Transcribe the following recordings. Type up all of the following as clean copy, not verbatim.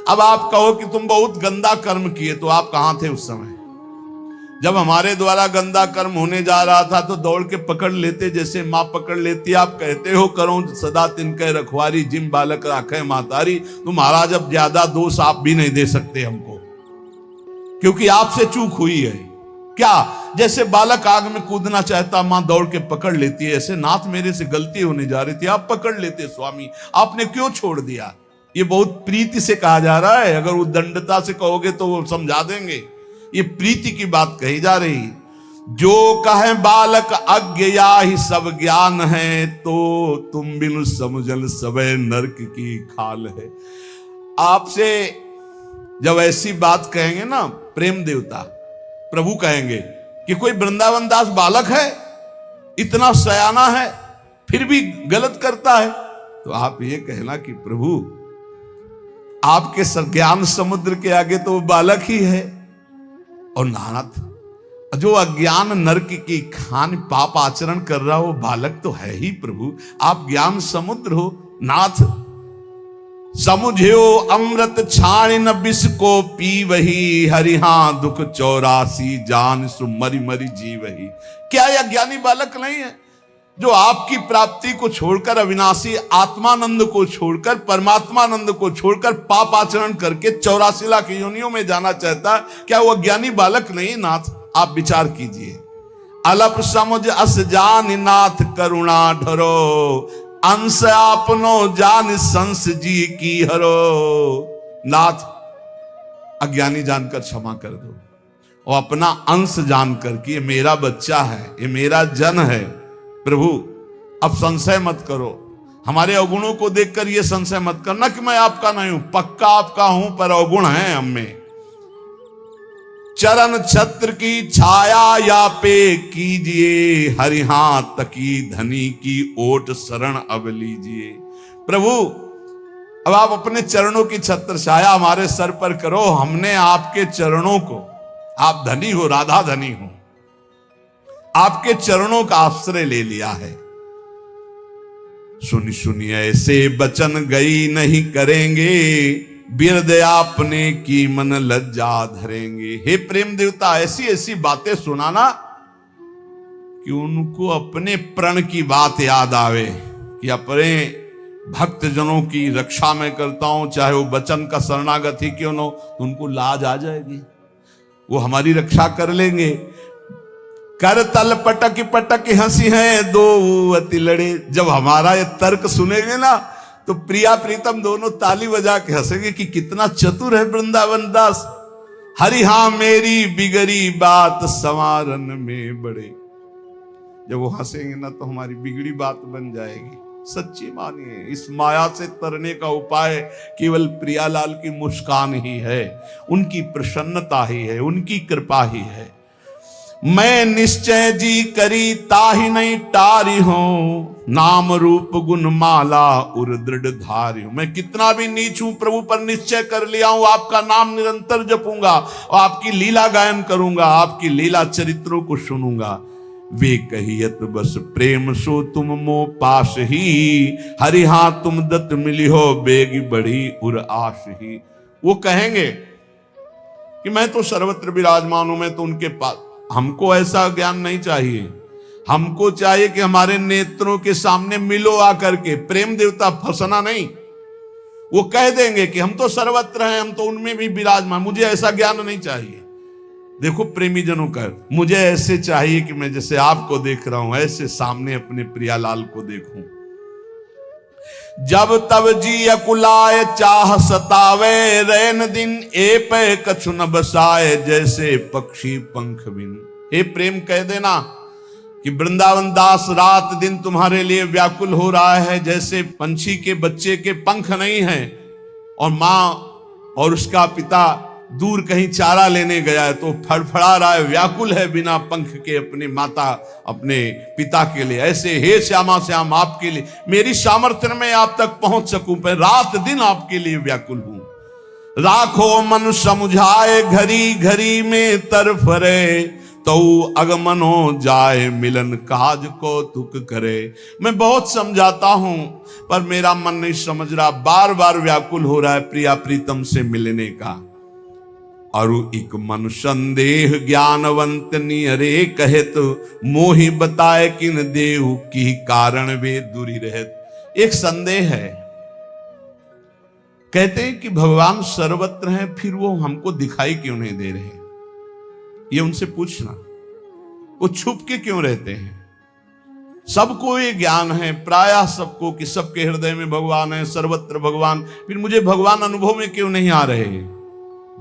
अब आप कहो कि तुम बहुत गंदा कर्म किए, तो आप कहां थे उस समय? जब हमारे द्वारा गंदा कर्म होने जा रहा था तो दौड़ के पकड़ लेते, जैसे माँ पकड़ लेती। आप कहते हो करो सदा तिनके रखवारी, जिम बालक राखे मातारी। तो महाराज अब ज्यादा दोष आप भी नहीं दे सकते हमको, क्योंकि आपसे चूक हुई है। क्या? जैसे बालक आग में कूदना चाहता, मां दौड़ के पकड़ लेती है, ऐसे नाथ मेरे से गलती होने जा रही थी, आप पकड़ लेते स्वामी, आपने क्यों छोड़ दिया? ये बहुत प्रीति से कहा जा रहा है। अगर उद्दंडता से कहोगे तो वो समझा देंगे, ये प्रीति की बात कही जा रही। जो कहे बालक अज्ञ या ही सब ज्ञान है, तो तुम बिनु समझल सबे नरक की खाल है। आपसे जब ऐसी बात कहेंगे ना प्रेम देवता प्रभु, कहेंगे कि कोई वृंदावन दास बालक है, इतना सयाना है, फिर भी गलत करता है, तो आप ये कहना कि प्रभु आपके ज्ञान समुद्र के आगे तो वो बालक ही है। और नाथ, जो अज्ञान नरक की खान पाप आचरण कर रहा हो, बालक तो है ही प्रभु। आप ज्ञान समुद्र हो नाथ। समुझो अमृत छाण न विष को पी वही, हरिहा दुख 84 जान सु मरी मरी जी वही। क्या यह ज्ञानी बालक नहीं है जो आपकी प्राप्ति को छोड़कर, अविनाशी आत्मानंद को छोड़कर, परमात्मानंद को छोड़कर पाप आचरण करके 84 लाख योनियों में जाना चाहता है? क्या वह ज्ञानी बालक नहीं नाथ? आप विचार कीजिए। अलप समझ अस जान नाथ करुणा ढरो, अंश आपनो जान संस जी की हरो। नाथ, अज्ञानी जानकर क्षमा कर दो, और अपना अंश जानकर कि ये मेरा बच्चा है, ये मेरा जन है। प्रभु अब संशय मत करो, हमारे अवगुणों को देखकर ये संशय मत करना कि मैं आपका नहीं हूं, पक्का आपका हूं, पर अवगुण है हम में। चरण छत्र की छाया या पे कीजिए, हरिहा तकी धनी की ओट शरण अब लीजिए। प्रभु अब आप अपने चरणों की छत्र छाया हमारे सर पर करो। हमने आपके चरणों को, आप धनी हो, राधा धनी हो, आपके चरणों का आश्रय ले लिया है। सुनी सुनिए ऐसे बचन गई नहीं करेंगे, बिरद आपने की मन लज्जा धरेंगे। हे प्रेम देवता, ऐसी ऐसी बातें सुनाना कि उनको अपने प्रण की बात याद आवे कि अपने भक्त जनों की रक्षा मैं करता हूं, चाहे वो बचन का शरणागत ही क्यों न हो, तो उनको लाज आ जाएगी, वो हमारी रक्षा कर लेंगे। कर तल पटक पटक हंसी है दो अति लड़े। जब हमारा ये तर्क सुनेंगे ना तो प्रिया प्रीतम दोनों ताली बजा के हंसेंगे कि कितना चतुर है वृंदावन दास। हरि हां मेरी बिगड़ी बात संवारन में बड़े। जब वो हंसेंगे ना तो हमारी बिगड़ी बात बन जाएगी। सच्ची मानिए, इस माया से तरने का उपाय केवल प्रियालाल की मुस्कान ही है, उनकी प्रसन्नता ही है, उनकी कृपा ही है। मैं निश्चय जी करी ताहि नहीं टारी हूं, नाम रूप गुण माला उर दृढ़ धारी हूं। मैं कितना भी नीच हूं प्रभु, पर निश्चय कर लिया हूं आपका नाम निरंतर जपूंगा और आपकी लीला गायन करूंगा, आपकी लीला चरित्रों को सुनूंगा। वे कहियत बस प्रेम सो तुम मो पास ही, हरि हां तुम दत्त मिली हो बेगी बड़ी उर आश ही। वो कहेंगे कि मैं तो सर्वत्र विराजमान हूं, मैं तो उनके पास। हमको ऐसा ज्ञान नहीं चाहिए, हमको चाहिए कि हमारे नेत्रों के सामने मिलो आकर के। प्रेम देवता फंसना नहीं, वो कह देंगे कि हम तो सर्वत्र हैं, हम तो उनमें भी विराजमान। मुझे ऐसा ज्ञान नहीं चाहिए। देखो प्रेमी जनों का, मुझे ऐसे चाहिए कि मैं जैसे आपको देख रहा हूं ऐसे सामने अपने प्रियालाल को देखूं। जब तब जी अकुलाए चाह सतावे, रैन दिन ए पे कछु न बसाए, जैसे पक्षी पंख बिन। हे प्रेम कह देना कि वृंदावन दास रात दिन तुम्हारे लिए व्याकुल हो रहा है, जैसे पंछी के बच्चे के पंख नहीं हैं और मां और उसका पिता दूर कहीं चारा लेने गया है तो फड़फड़ा रहा है, व्याकुल है बिना पंख के अपने माता अपने पिता के लिए। ऐसे हे श्यामा श्याम आपके लिए मेरी सामर्थ्य में आप तक पहुंच सकूं, पर रात दिन आपके लिए व्याकुल हूं। राखो मन समुझाए घड़ी घड़ी में तरफ रे, तऊ अगमनो जाए मिलन काज कौतुक करे। मैं बहुत समझाता हूं पर मेरा मन नहीं समझ रहा, बार बार व्याकुल हो रहा है प्रिया प्रीतम से मिलने का। और एक मन संदेह ज्ञानवंत नियरे कहत, मोहि बताए किन देहु की कारण वे दूरी रहत। एक संदेह है, कहते हैं कि भगवान सर्वत्र हैं, फिर वो हमको दिखाई क्यों नहीं दे रहे? ये उनसे पूछना, वो छुप के क्यों रहते हैं? सबको ये ज्ञान है प्रायः सबको कि सबके हृदय में भगवान है, सर्वत्र भगवान, फिर मुझे भगवान अनुभव में क्यों नहीं आ रहे?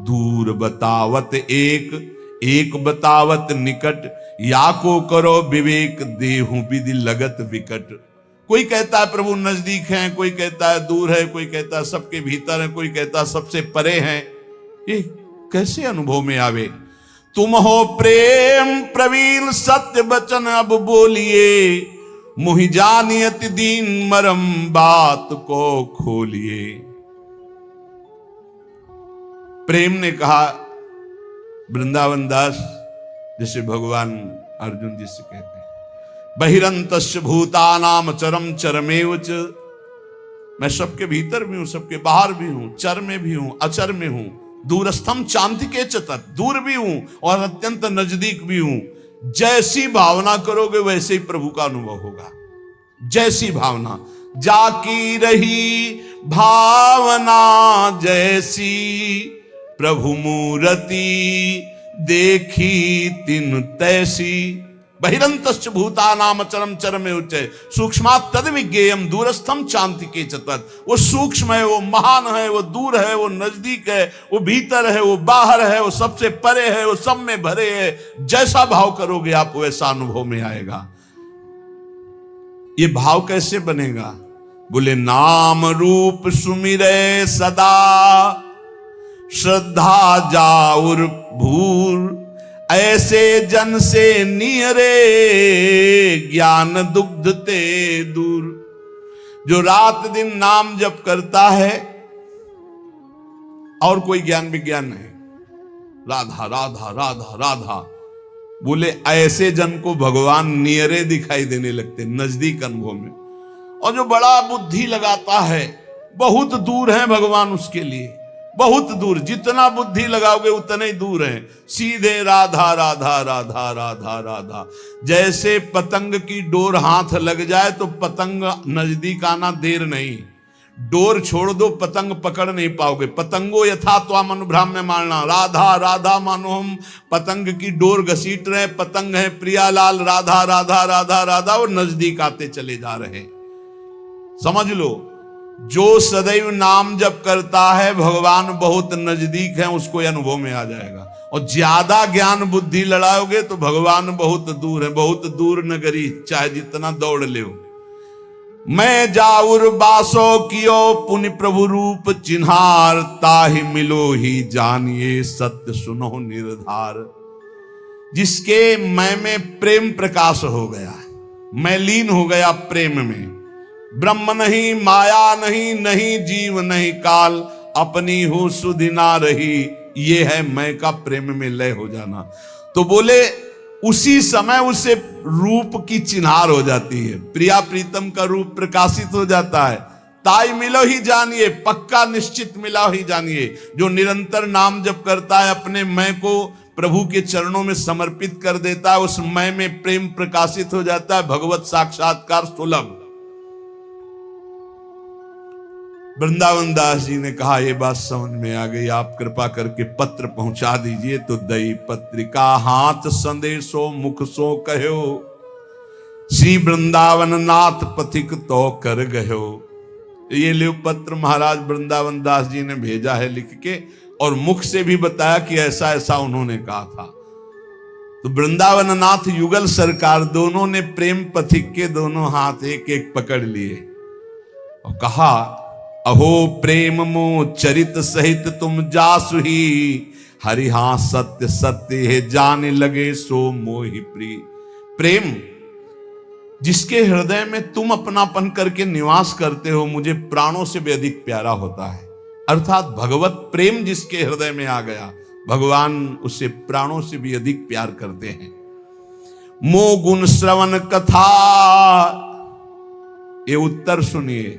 दूर बतावत एक बतावत निकट, या को करो विवेक देहु विधि लगत विकट। कोई कहता है प्रभु नजदीक हैं, कोई कहता है दूर है, कोई कहता है सबके भीतर है, कोई कहता है सबसे परे हैं। ये कैसे अनुभव में आवे? तुम हो प्रेम प्रवीण सत्य वचन अब बोलिए, मुहि जानियत दीन मरम बात को खोलिए। प्रेम ने कहा वृंदावन दास, जैसे भगवान अर्जुन जी से कहते हैं, बहिरंतस्य भूतानाम चरम चरमेव च। मैं सबके भीतर भी हूं, सबके बाहर भी हूं, चर में भी हूं, अचर में हूं, दूरस्थम चांतिके च तत्, दूर भी हूं और अत्यंत नजदीक भी हूं। जैसी भावना करोगे वैसे ही प्रभु का अनुभव होगा। जैसी भावना, जाकी रही भावना जैसी, प्रभु मूर्ति देखी तिन तैसी। बहिरंतश्च भूतानाम चरम चरमे उच्चय, सूक्ष्मात् तद विज्ञेयम दूरस्थम चांतिके च तत्। वो सूक्ष्म है, वो महान है, वो दूर है, वो नजदीक है, वो भीतर है, वो बाहर है, वो सबसे परे है, वो सब में भरे है। जैसा भाव करोगे आप वैसा अनुभव में आएगा। ये भाव कैसे बनेगा? बोले नाम रूप सुमिरे सदा, श्रद्धा जाउर भूर, ऐसे जन से नियरे ज्ञान दुग्ध ते दूर। जो रात दिन नाम जप करता है और कोई ज्ञान विज्ञान नहीं, राधा राधा राधा राधा, बोले ऐसे जन को भगवान नियरे दिखाई देने लगते, नजदीक अनुभव में। और जो बड़ा बुद्धि लगाता है, बहुत दूर है भगवान उसके लिए, बहुत दूर। जितना बुद्धि लगाओगे उतने ही दूर है। सीधे राधा राधा राधा राधा राधा। जैसे पतंग की डोर हाथ लग जाए तो पतंग नजदीक आना देर नहीं, डोर छोड़ दो पतंग पकड़ नहीं पाओगे। पतंगो यथा त्वाम अनुभ्राम्य मानना, राधा राधा मानो हम पतंग की डोर घसीट रहे, पतंग है प्रियालाल, राधा राधा राधा राधा, वो नजदीक आते चले जा रहे। समझ लो, जो सदैव नाम जप करता है भगवान बहुत नजदीक है, उसको अनुभव में आ जाएगा। और ज्यादा ज्ञान बुद्धि लड़ाओगे तो भगवान बहुत दूर है, बहुत दूर नगरी, चाहे जितना दौड़ ले। मैं जाउर बासो कियो पुनि प्रभु रूप चिन्हार, ताहि मिलो ही जानिए सत्य सुनो निर्धार। जिसके मैं में प्रेम प्रकाश हो गया, मैं लीन हो गया प्रेम में, ब्रह्म नहीं माया नहीं, नहीं जीव नहीं काल, अपनी हो सुधि ना रही, ये है मैं का प्रेम में लय हो जाना। तो बोले उसी समय उसे रूप की चिन्हार हो जाती है, प्रिया प्रीतम का रूप प्रकाशित हो जाता है। ताई मिलो ही जानिए, पक्का निश्चित मिला ही जानिए। जो निरंतर नाम जप करता है, अपने मैं को प्रभु के चरणों में समर्पित कर देता है, उस मैं में प्रेम प्रकाशित हो जाता है, भगवत साक्षात्कार सुलभ। वृंदावन दास जी ने कहा ये बात समझ में आ गई, आप कृपा करके पत्र पहुंचा दीजिए। तो दई पत्रिका हाथ संदेशो मुख सो कहो, श्री वृंदावन नाथ पथिक तो कर गयो। ये ले पत्र महाराज वृंदावन दास जी ने भेजा है लिख के, और मुख से भी बताया कि ऐसा ऐसा उन्होंने कहा था। तो वृंदावन नाथ युगल सरकार दोनों ने प्रेम पथिक के दोनों हाथ एक एक पकड़ लिए और कहा, अहो प्रेम मो चरित सहित तुम जासु ही, हरि हाँ सत्य सत्य है जाने लगे सो मोहि प्रिय। प्रेम जिसके हृदय में तुम अपनापन करके निवास करते हो, मुझे प्राणों से भी अधिक प्यारा होता है। अर्थात भगवत प्रेम जिसके हृदय में आ गया, भगवान उसे प्राणों से भी अधिक प्यार करते हैं। मो गुण श्रवण कथा। ये उत्तर सुनिए,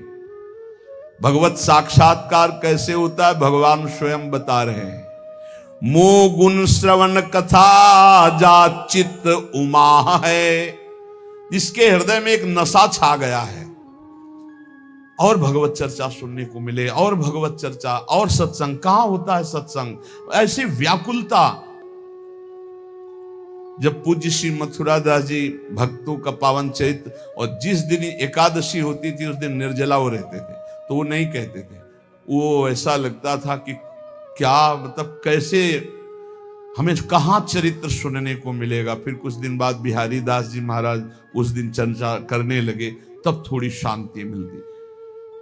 भगवत साक्षात्कार कैसे होता है भगवान स्वयं बता रहे हैं। मो गुण श्रवण कथा जा चित्त उमा है, जिसके हृदय में एक नशा छा गया है, और भगवत चर्चा सुनने को मिले, और भगवत चर्चा और सत्संग। कहां होता है सत्संग? ऐसी व्याकुलता। जब पूज्य श्री मथुरा दास जी भक्तों का पावन चरित्र, और जिस दिन एकादशी होती थी उस दिन निर्जला वो रहते थे, तो वो नहीं कहते थे। वो ऐसा लगता था कि क्या मतलब कैसे हमें कहां चरित्र सुनने को मिलेगा। फिर कुछ दिन बाद बिहारी दास जी महाराज उस दिन चर्चा करने लगे, तब थोड़ी शांति मिलती।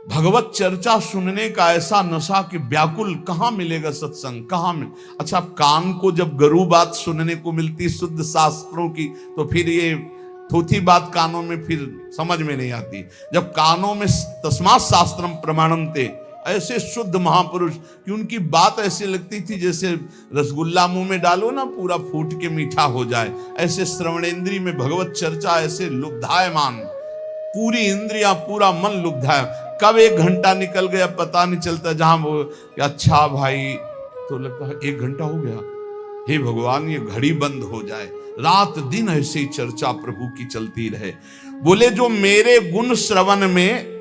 भगवत चर्चा सुनने का ऐसा नशा कि व्याकुल, कहां मिलेगा सत्संग, कहां मिल। अच्छा, कान को जब गरु बात सुनने को मिलती शुद्ध शास्त्रों की, तो फिर ये थोथी बात कानों में फिर समझ में नहीं आती। जब कानों में तस्मात् शास्त्रम प्रमाणम थे, ऐसे शुद्ध महापुरुष कि उनकी बात ऐसे लगती थी जैसे रसगुल्ला मुंह में डालो ना पूरा फूट के मीठा हो जाए। ऐसे श्रवणेंद्रिय में भगवत चर्चा ऐसे लुब्धायमान, पूरी इंद्रियां पूरा मन लुब्धाय। कब 1 घंटा निकल गया पता नहीं चलता। जहां वो अच्छा भाई, तो लगता है 1 घंटा हो गया, हे भगवान ये घड़ी बंद हो जाए। रात दिन ऐसे ही चर्चा प्रभु की चलती रहे। बोले जो मेरे गुण श्रवण में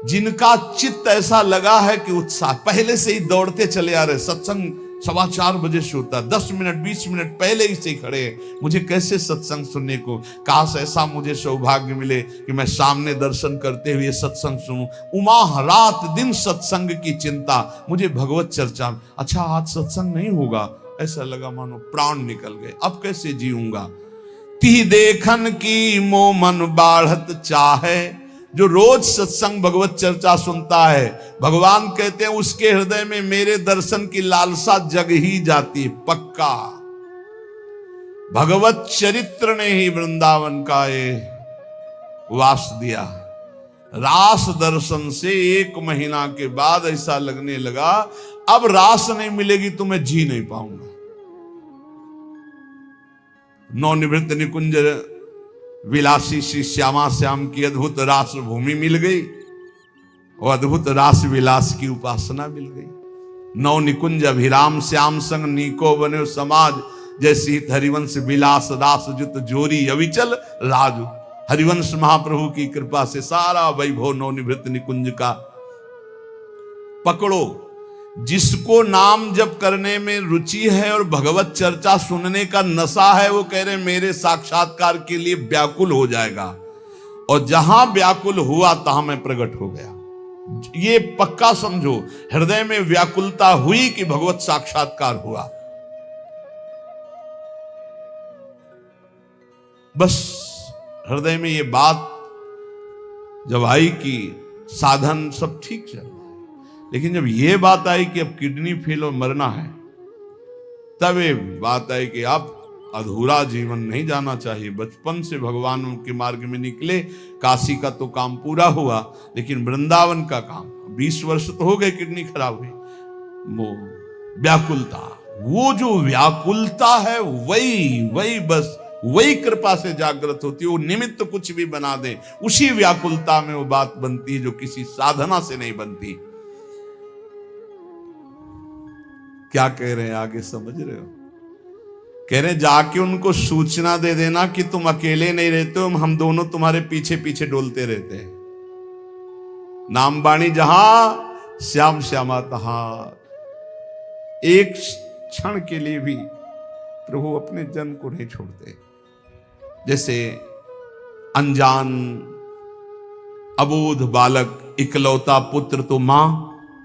जिनका चित्त ऐसा लगा है कि उत्साह, पहले से ही दौड़ते चले आ रहे। सत्संग 4:15 बजे से होता है, 10 मिनट 20 मिनट पहले ही से खड़े हैं, मुझे कैसे सत्संग सुनने को। काश ऐसा मुझे सौभाग्य मिले कि मैं सामने दर्शन करते हुए सत्संग सुनूं। उमा रात दिन सत्संग की चिंता, मुझे भगवत चर्चा। अच्छा आज सत्संग नहीं होगा, ऐसा लगा मानो प्राण निकल गए, अब कैसे जीऊंगा। ती देखन की मो मन बाढ़त चाहे। जो रोज सत्संग भगवत चर्चा सुनता है, भगवान कहते हैं उसके हृदय में मेरे दर्शन की लालसा जग ही जाती है, पक्का। भगवत चरित्र ने ही वृंदावन का ये वास दिया। रास दर्शन से 1 महीना के बाद ऐसा लगने लगा अब रास नहीं मिलेगी तो मैं जी नहीं पाऊंगा। नवनिवृत्त निकुंज विलासी श्री श्यामा श्याम की अद्भुत रास भूमि मिल गई, और अद्भुत रास विलास की उपासना मिल गई। नव निकुंज अभिराम श्याम संग नीको बने समाज, जैसी हरिवंश विलास रास जुत जोरी अविचल राजू। हरिवंश महाप्रभु की कृपा से सारा वैभव नवनिवृत्त निकुंज का पकड़ो। जिसको नाम जप करने में रुचि है और भगवत चर्चा सुनने का नशा है, वो कह रहे मेरे साक्षात्कार के लिए व्याकुल हो जाएगा। और जहां व्याकुल हुआ तहां मैं प्रकट हो गया। ये पक्का समझो, हृदय में व्याकुलता हुई कि भगवत साक्षात्कार हुआ। बस हृदय में ये बात जब आई कि साधन सब ठीक चल रहा है, लेकिन जब ये बात आई कि अब किडनी फेल और मरना है, तब ये बात आई कि अब अधूरा जीवन नहीं जाना चाहिए। बचपन से भगवान के मार्ग में निकले, काशी का तो काम पूरा हुआ, लेकिन वृंदावन का काम 20 वर्ष तो हो गए किडनी खराब हुई। वो व्याकुलता, वो जो व्याकुलता है वही बस वही कृपा से जागृत होती है। वो निमित्त कुछ भी बना दे, उसी व्याकुलता में वो बात बनती है जो किसी साधना से नहीं बनती। क्या कह रहे हैं आगे समझ रहे हो? कह रहे जाके उनको सूचना दे देना कि तुम अकेले नहीं रहते हो, हम दोनों तुम्हारे पीछे पीछे डोलते रहते हैं। नाम बाणी जहां श्याम श्यामा तहां। एक क्षण के लिए भी प्रभु अपने जन को नहीं छोड़ते। जैसे अनजान अबोध बालक इकलौता पुत्र तो मां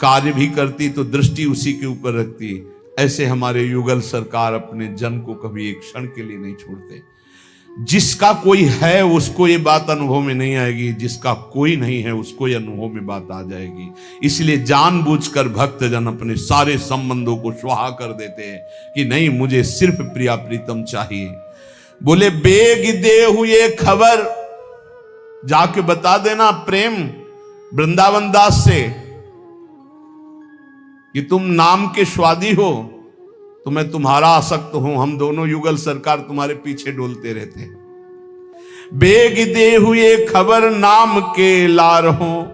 कार्य भी करती तो दृष्टि उसी के ऊपर रखती, ऐसे हमारे युगल सरकार अपने जन को कभी एक क्षण के लिए नहीं छोड़ते। जिसका कोई है उसको ये बात अनुभव में नहीं आएगी, जिसका कोई नहीं है उसको ये अनुभव में बात आ जाएगी। इसलिए जानबूझकर भक्तजन अपने सारे संबंधों को स्वाहा कर देते हैं कि नहीं, मुझे सिर्फ प्रिया प्रीतम चाहिए। बोले बेग दे हुए खबर, जाके बता देना प्रेम वृंदावन दास से कि तुम नाम के स्वादी हो, तो मैं तुम्हारा आसक्त हूं, हम दोनों युगल सरकार तुम्हारे पीछे डोलते रहते हैं। बेग दे हुए खबर नाम के लार हो,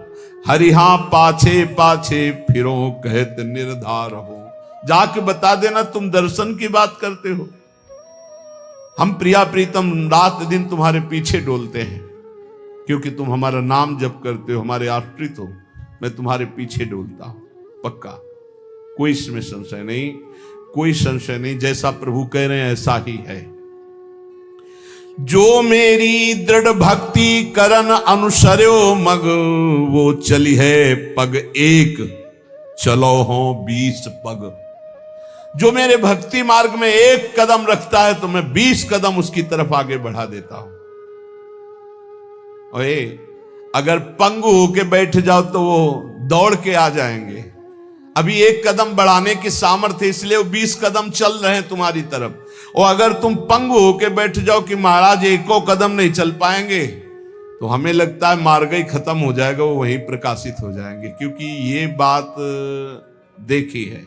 हरिहा पाछे पाछे फिरो कहत निर्धार हो। जाके बता देना तुम दर्शन की बात करते हो, हम प्रिया प्रीतम रात दिन तुम्हारे पीछे डोलते हैं, क्योंकि तुम हमारा नाम जप करते हो, हमारे आश्रित हो, मैं तुम्हारे पीछे डोलता हूं। पक्का, कोई इसमें संशय नहीं, कोई संशय नहीं। जैसा प्रभु कह रहे हैं ऐसा ही है। जो मेरी दृढ़ भक्ति करन अनुसर्यो मग, वो चली है पग एक चलो हो 20 पग। जो मेरे भक्ति मार्ग में एक कदम रखता है तो मैं 20 कदम उसकी तरफ आगे बढ़ा देता हूं। ओए, अगर पंगु होके बैठ जाओ तो वो दौड़ के आ जाएंगे। अभी एक कदम बढ़ाने की सामर्थ्य, इसलिए वो 20 कदम चल रहे हैं तुम्हारी तरफ। और अगर तुम पंगु होके बैठ जाओ कि महाराज एको कदम नहीं चल पाएंगे, तो हमें लगता है मार्ग ही खत्म हो जाएगा, वो वहीं प्रकाशित हो जाएंगे। क्योंकि ये बात देखी है,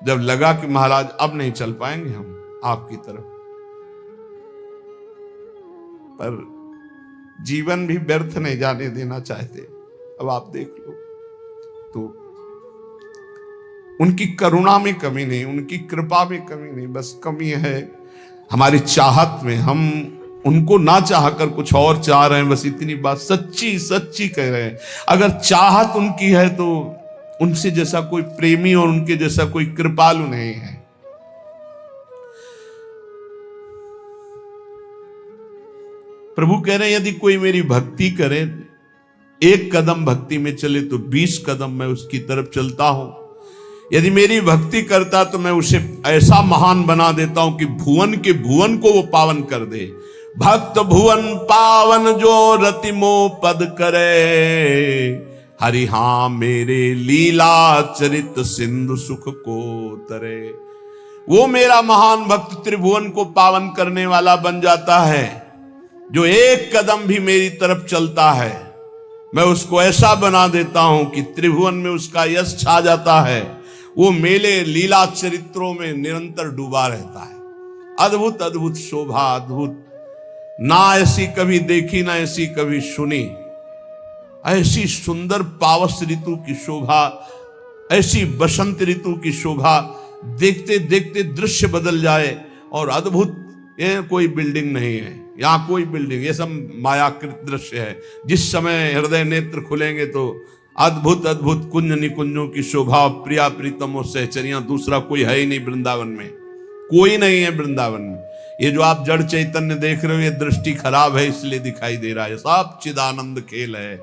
जब लगा कि महाराज अब नहीं चल पाएंगे हम आपकी तरफ, पर जीवन भी व्यर्थ नहीं जाने देना चाहते। अब आप देख लो, तो उनकी करुणा में कमी नहीं, उनकी कृपा में कमी नहीं, बस कमी है हमारी चाहत में। हम उनको ना चाहकर कुछ और चाह रहे हैं, बस इतनी बात सच्ची सच्ची कह रहे हैं। अगर चाहत उनकी है तो उनसे जैसा कोई प्रेमी और उनके जैसा कोई कृपालु नहीं है। प्रभु कह रहे हैं यदि कोई मेरी भक्ति करे, एक कदम भक्ति में चले तो 20 कदम मैं उसकी तरफ चलता हूं। यदि मेरी भक्ति करता तो मैं उसे ऐसा महान बना देता हूं कि भुवन के भुवन को वो पावन कर दे। भक्त भुवन पावन जो रति मोह पद करे, हरि हां मेरे लीला चरित सिंधु सुख को तरे। वो मेरा महान भक्त त्रिभुवन को पावन करने वाला बन जाता है। जो एक कदम भी मेरी तरफ चलता है, मैं उसको ऐसा बना देता हूं कि त्रिभुवन में उसका यश छा जाता है। वो मेले लीला चरित्रों में निरंतर डूबा रहता है। अद्भुत अद्भुत शोभा, अद्भुत, ना ऐसी कभी देखी ना ऐसी कभी सुनी। ऐसी सुंदर पावस ऋतु की शोभा, ऐसी बसंत ऋतु की शोभा, देखते देखते दृश्य बदल जाए। और अद्भुत, ये कोई बिल्डिंग नहीं है, यहाँ कोई बिल्डिंग, ये सब मायाकृत दृश्य है। जिस समय हृदय नेत्र खुलेंगे तो अद्भुत अद्भुत कुंज निकुंजों की शोभा, प्रिया प्रीतम और सहचरियां, दूसरा कोई है ही नहीं वृंदावन में, कोई नहीं है वृंदावन में। ये जो आप जड़ चैतन्य देख रहे हो, ये दृष्टि खराब है इसलिए दिखाई दे रहा है, सब चिदानंद खेल है।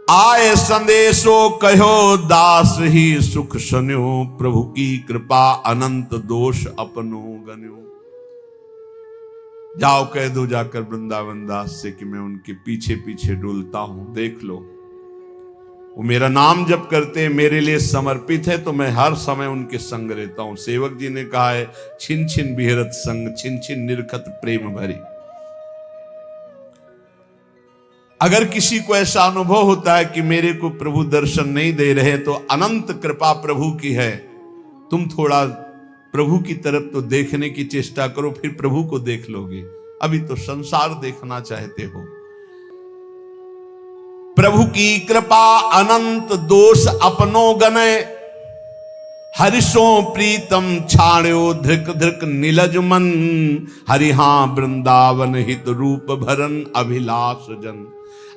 आए संदेशो कहो दास ही सुख सन्यो, प्रभु की कृपा अनंत दोष अपनो गन्यो। जाओ कह दो जाकर वृंदावन दास से कि मैं उनके पीछे पीछे डोलता हूं। देख लो, वो मेरा नाम जप करते हैं, मेरे लिए समर्पित है, तो मैं हर समय उनके संग रहता हूं। सेवक जी ने कहा है, छिन छिन बिहरत संग, छिन छिन निरखत प्रेम भरी। अगर किसी को ऐसा अनुभव होता है कि मेरे को प्रभु दर्शन नहीं दे रहे, तो अनंत कृपा प्रभु की है। तुम थोड़ा प्रभु की तरफ तो देखने की चेष्टा करो, फिर प्रभु को देख लोगे। अभी तो संसार देखना चाहते हो। प्रभु की कृपा अनंत दोष अपनो गने, हरिशो प्रीतम छाण्यो धृक धृक नीलज मन, हरिहा वृंदावन हित रूप भरन अभिलाष जन।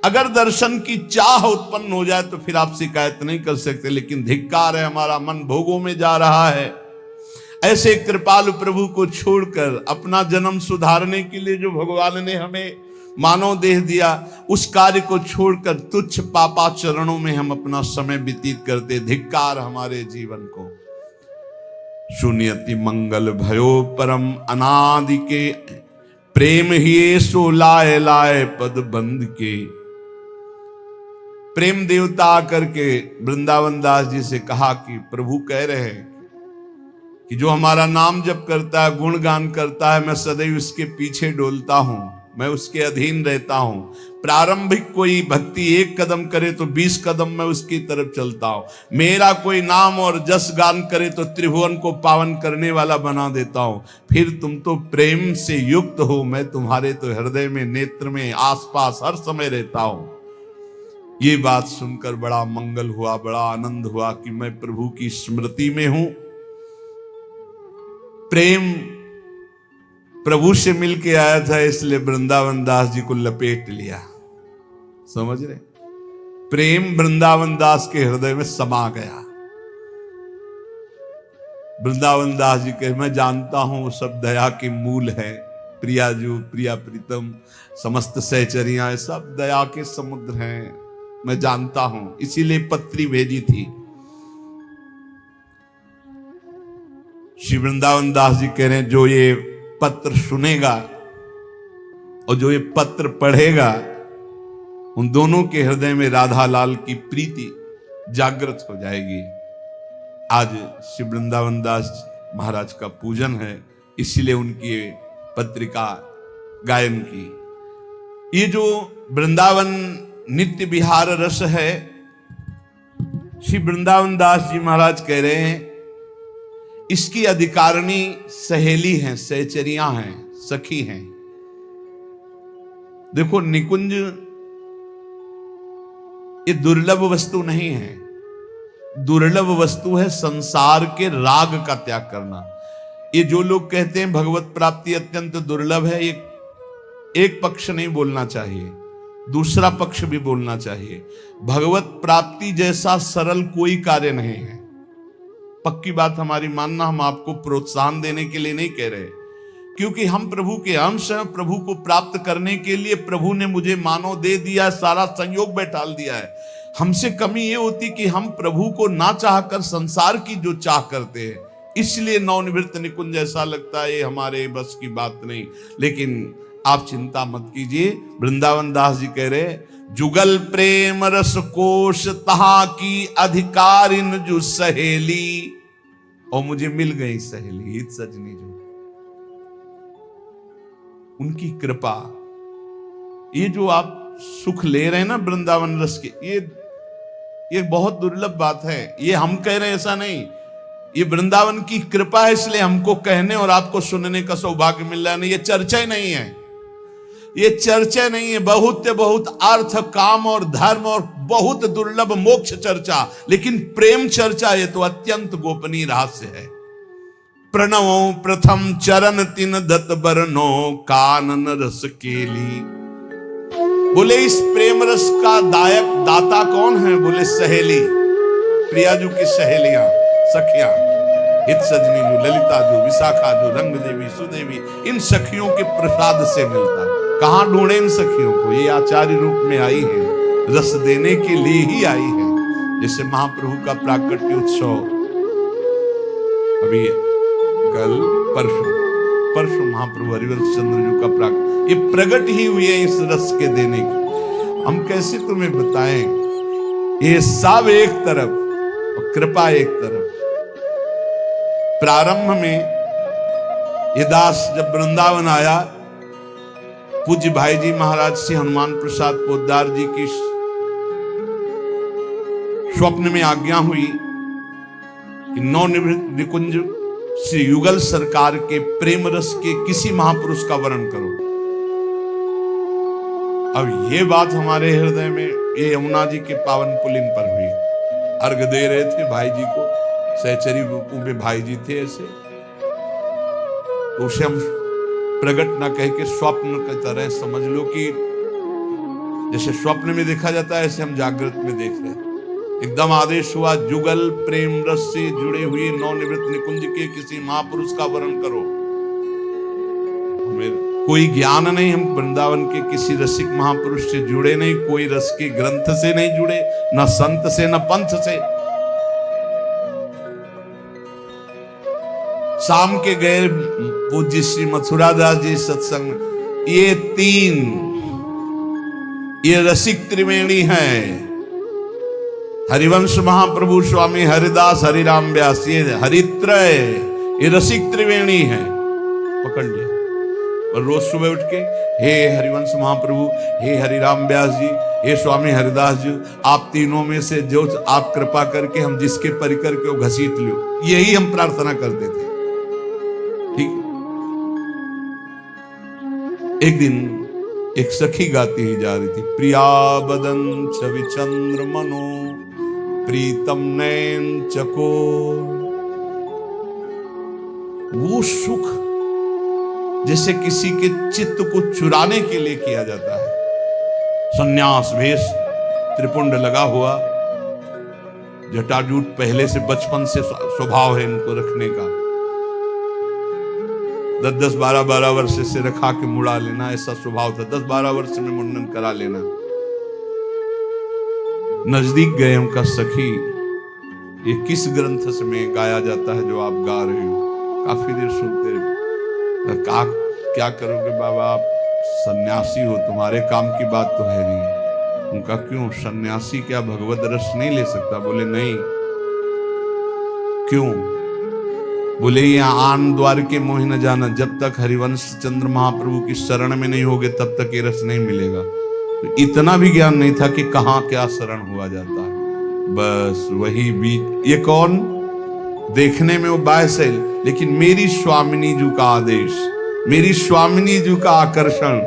अगर दर्शन की चाह उत्पन्न हो जाए तो फिर आप शिकायत नहीं कर सकते, लेकिन धिक्कार है, हमारा मन भोगों में जा रहा है। ऐसे कृपालु प्रभु को छोड़कर अपना जन्म सुधारने के लिए जो भगवान ने हमें मानव देह दिया, उस कार्य को छोड़कर तुच्छ पापा चरणों में हम अपना समय व्यतीत करते। धिक्कार हमारे जीवन को। शून्यति मंगल भयो परम अनादि के, प्रेम ही सो लाए लाए पद बंद के। प्रेम देवता आकर के वृंदावन दास जी से कहा कि प्रभु कह रहे हैं कि जो हमारा नाम जप करता है, गुणगान करता है, मैं सदैव इसके पीछे डोलता हूं। मैं उसके अधीन रहता हूं। प्रारंभिक कोई भक्ति 1 कदम करे तो 20 कदम मैं उसकी तरफ चलता हूं। मेरा कोई नाम और जस गान करे तो त्रिभुवन को पावन करने वाला बना देता हूं। फिर तुम तो प्रेम से युक्त हो, मैं तुम्हारे तो हृदय में, नेत्र में, आसपास हर समय रहता हूं। ये बात सुनकर बड़ा मंगल हुआ, बड़ा आनंद हुआ कि मैं प्रभु की स्मृति में हूं। प्रेम प्रभु से मिलके आया था, इसलिए वृंदावन दास जी को लपेट लिया। समझ रहे? प्रेम वृंदावन दास के हृदय में समा गया। वृंदावन दास जी कहे, मैं जानता हूं वो सब दया के मूल है। प्रियाजू, प्रिया प्रीतम, समस्त सहचरियां सब दया के समुद्र हैं, मैं जानता हूं, इसीलिए पत्री भेजी थी। श्री वृंदावन दास जी कह रहे हैं, जो ये पत्र सुनेगा और जो ये पत्र पढ़ेगा, उन दोनों के हृदय में राधा लाल की प्रीति जागृत हो जाएगी। आज श्री वृंदावन दास महाराज का पूजन है, इसीलिए उनकी पत्रिका गायन की। ये जो वृंदावन नित्य विहार रस है, श्री वृंदावन दास जी महाराज कह रहे हैं, इसकी अधिकारिणी सहेली हैं, सहचरियां हैं, सखी हैं। देखो, निकुंज ये दुर्लभ वस्तु नहीं है। दुर्लभ वस्तु है संसार के राग का त्याग करना। ये जो लोग कहते हैं भगवत प्राप्ति अत्यंत दुर्लभ है, ये एक पक्ष नहीं बोलना चाहिए, दूसरा पक्ष भी बोलना चाहिए। भगवत प्राप्ति जैसा सरल कोई कार्य नहीं है। पक्की बात हमारी मानना, हम आपको प्रोत्साहन देने के लिए नहीं कह रहे, क्योंकि हम प्रभु के अंश हैं। प्रभु को प्राप्त करने के लिए प्रभु ने मुझे मानव दे दिया, सारा संयोग बैठाल दिया है। हमसे कमी ये होती कि हम प्रभु को ना चाहकर संसार की जो चाह करते हैं, इसलिए नवनिवृत्त निकुंज ऐसा लगता है ये हमारे बस की बात नहीं। लेकिन आप चिंता मत कीजिए, वृंदावन दास जी कह रहे, जुगल प्रेम रस कोश तहा की अधिकारिन जो सहेली, और मुझे मिल गई सहेली हित सजनी जो, उनकी कृपा। ये जो आप सुख ले रहे हैं ना वृंदावन रस के, ये बहुत दुर्लभ बात है। ये हम कह रहे हैं ऐसा नहीं, ये वृंदावन की कृपा है, इसलिए हमको कहने और आपको सुनने का सौभाग्य मिल रहा है। नहीं, ये चर्चा ही नहीं है, ये चर्चा नहीं है। बहुत अर्थ, काम और धर्म और बहुत दुर्लभ मोक्ष चर्चा, लेकिन प्रेम चर्चा ये तो अत्यंत गोपनीय रहस्य है। प्रणवो प्रथम चरण तिन दत्त बरनो कानन रस केली। बोले इस प्रेम रस का दाता कौन है? बोले सहेली, प्रियाजू की सहेलियां, सखियां, हित सजनी जो, ललिता जो, विशाखा जो, रंग देवी, सुदेवी, इन सखियों के प्रसाद से मिलता। कहां ढूंढे इन सखियों को? ये आचार्य रूप में आई है, रस देने के लिए ही आई है। जैसे महाप्रभु का प्राकट्य उत्सव अभी कल परसों महाप्रभु हरिवंश चंद्र जी का प्राकट्य, ये प्रकट ही हुई है इस रस के देने की। हम कैसे तुम्हें बताएं? ये सब एक तरफ और कृपा एक तरफ। प्रारंभ में ये दास जब वृंदावन आया, पूज्य भाई जी महाराज से हनुमान प्रसाद पोद्दार जी की स्वप्न में आज्ञा हुई कि नवनिवृत्त निकुंज श्री युगल सरकार के प्रेम रस के किसी महापुरुष का वर्णन करो। अब ये बात हमारे हृदय में, ये यमुना जी के पावन पुलिन पर हुई। अर्घ दे रहे थे भाई जी को, सहचरी रूपों में भाई जी थे ऐसे, तो उसे हम प्रगट ना कह के स्वप्न की तरह समझ लो कि जैसे स्वप्न में देखा जाता है, ऐसे हम जागृत में देख रहे हैं। एकदम आदेश हुआ, जुगल प्रेम रस से जुड़े हुए नवनिवृत्त निकुंज के किसी महापुरुष का वर्णन करो। हमें कोई ज्ञान नहीं, हम वृंदावन के किसी रसिक महापुरुष से जुड़े नहीं, कोई रस के ग्रंथ से नहीं जुड़े, न संत से न पंथ से। शाम के गए पूज्य श्री मथुरादास जी सत्संग, ये 3 ये रसिक त्रिवेणी हैं। हरिवंश महाप्रभु स्वामी हरिदास हरिराम व्यास, ये हरित्रय, ये रसिक त्रिवेणी है। पकड़ लिया। और रोज सुबह उठ के हे हरिवंश महाप्रभु, हे हरिराम व्यास जी, हे स्वामी हरिदास जी, आप तीनों में से जो आप कृपा करके हम जिसके परिकर के घसीट लो, यही हम प्रार्थना करते थे। ठीक। एक दिन एक सखी गाती ही जा रही थी, प्रिया बदन छवि चंद्र मनो प्रीतम नैन चकोर। वो सुख जैसे किसी के चित्त को चुराने के लिए किया जाता है। सन्यास वेश, त्रिपुंड लगा हुआ, जटाजूट पहले से बचपन से स्वभाव है इनको रखने का। 10-10, 12-12 वर्ष से रखा के मुड़ा लेना, ऐसा स्वभाव था। 10-12 वर्ष में मुंडन करा लेना। नजदीक गए उनका, सखी ये किस ग्रंथ से में गाया जाता है जो आप गा रहे हो? काफी देर सुनते रहे। क्या करोगे बाबा, आप सन्यासी हो, तुम्हारे काम की बात तो है नहीं। उनका क्यों, सन्यासी क्या भगवत रस नहीं ले सकता? बोले नहीं। क्यों? बोले यहाँ आन द्वार के मोह न जाना, जब तक हरिवंश चंद्र महाप्रभु की शरण में नहीं होगे तब तक ये रस नहीं मिलेगा। तो इतना भी ज्ञान नहीं था कि कहाँ क्या शरण हुआ जाता है। बस वही बीच, ये कौन देखने में वो बाह्य, लेकिन मेरी स्वामिनी जी का आदेश, मेरी स्वामिनी जी का आकर्षण,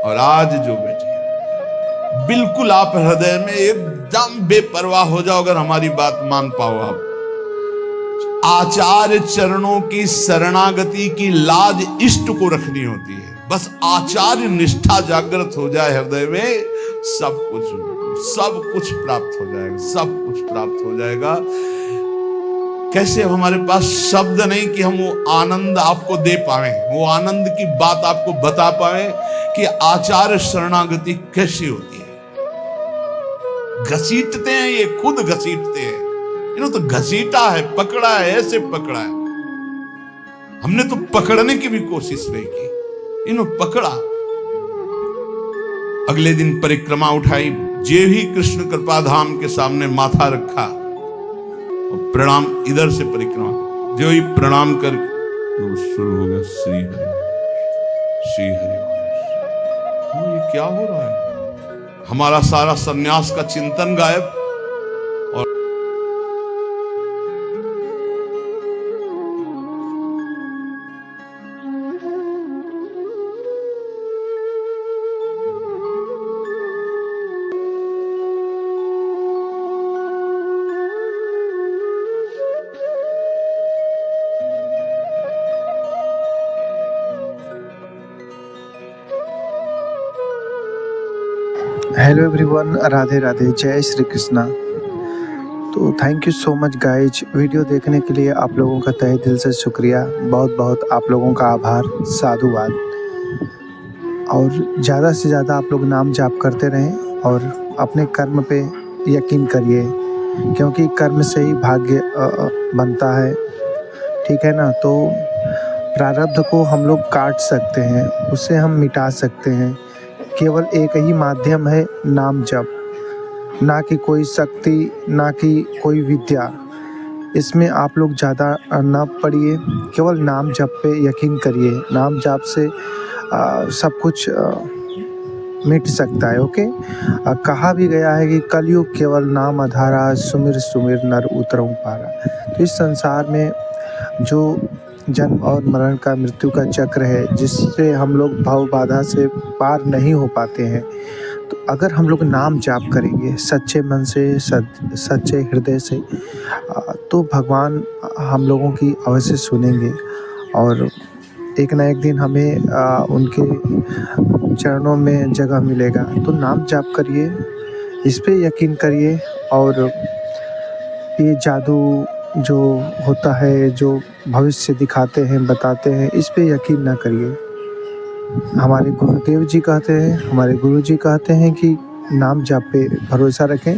और आज जो बैठे बिल्कुल आप हृदय में एकदम बेपरवाह हो जाओ अगर हमारी बात मान पाओ। आप आचार्य चरणों की शरणागति की लाज इष्ट को रखनी होती है। बस आचार्य निष्ठा जागृत हो जाए हृदय में, सब कुछ प्राप्त हो जाएगा, सब कुछ प्राप्त हो जाएगा। कैसे? हमारे पास शब्द नहीं कि हम वो आनंद आपको दे पाए, वो आनंद की बात आपको बता पाए कि आचार्य शरणागति कैसी होती है। घसीटते हैं, ये खुद घसीटते हैं। इन्होंने तो घसीटा है, पकड़ा है, ऐसे पकड़ा है। हमने तो पकड़ने की भी कोशिश नहीं की, इन्होंने पकड़ा। अगले दिन परिक्रमा उठाई, जे ही कृष्ण कृपा धाम के सामने माथा रखा और प्रणाम, इधर से परिक्रमा, जो ही प्रणाम कर शुरू हो गया, श्री हरि श्री हरि। तो ये क्या हो रहा है? हमारा सारा सन्यास का चिंतन गायब। और हेलो एवरीवन, राधे राधे, जय श्री कृष्णा। तो thank you so much guys, video देखने के लिए आप लोगों का तहे दिल से शुक्रिया, बहुत बहुत आप लोगों का आभार, साधुवाद। और ज़्यादा से ज़्यादा आप लोग नाम जाप करते रहें और अपने कर्म पे यकीन करिए, क्योंकि कर्म से ही भाग्य बनता है। ठीक है ना? तो प्रारब्ध को हम लोग काट सकते हैं, उसे हम मिटा सकते हैं। केवल एक ही माध्यम है, नाम जप। ना कि कोई शक्ति, ना कि कोई विद्या, इसमें आप लोग ज़्यादा ना पड़िए, केवल नाम जप पे यकीन करिए। नाम जप से सब कुछ मिट सकता है। ओके, कहा भी गया है कि कलयुग केवल नाम आधारा, सुमिर सुमिर नर उतरऊं पारा। तो इस संसार में जो जन्म और मरण का, मृत्यु का चक्र है, जिससे हम लोग भव बाधा से पार नहीं हो पाते हैं, तो अगर हम लोग नाम जाप करेंगे सच्चे मन से, सच्चे हृदय से, तो भगवान हम लोगों की अवश्य सुनेंगे और एक ना एक दिन हमें उनके चरणों में जगह मिलेगा। तो नाम जाप करिए, इस पे यकीन करिए। और ये जादू जो होता है, जो भविष्य दिखाते हैं, बताते हैं, इस पे यकीन ना करिए। हमारे गुरुदेव जी कहते हैं, हमारे गुरु जी कहते हैं कि नाम जाप पे भरोसा रखें।